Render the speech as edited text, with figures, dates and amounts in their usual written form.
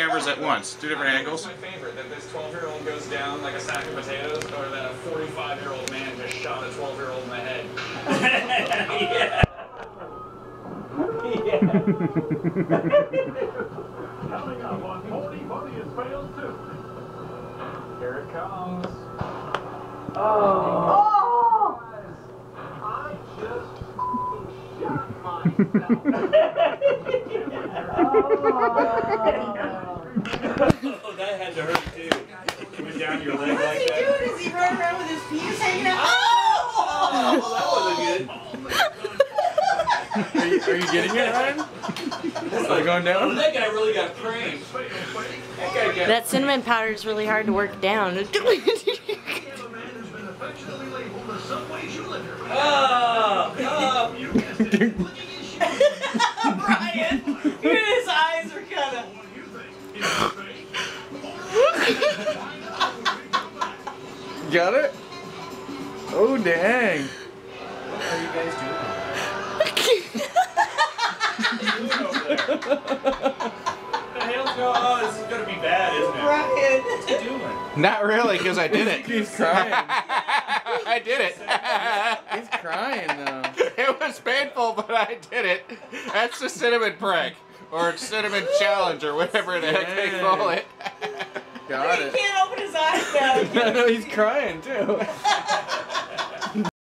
cameras at once. Two different angles. That's my favorite, that this 12-year-old goes down like a sack of potatoes, or that a 45-year-old man just shot a 12-year-old in the head. Yeah. Coming up on 40 Money has failed too. Here it comes. Oh! I just shot myself. Oh, that had to hurt too. Coming down your leg What's like he that. doing? Is he running around with his penis hanging out? Oh, that wasn't good. Are you getting it, Ryan? Is it going Oh, down? that guy really got pranked. That guy got. That cinnamon powder is really hard to work down. Brian, his eyes are kind of. Got it? Oh, dang. What are you guys doing? What the hell's going on? This is gonna be bad, isn't it? Brian. What's he doing? Not really, because I did it. He's crying. I did it. He's crying though. It was painful, but I did it. That's the cinnamon prank. Or cinnamon challenge, or whatever the heck they call it. Got He it. can't open his eyes now. No, he's crying too.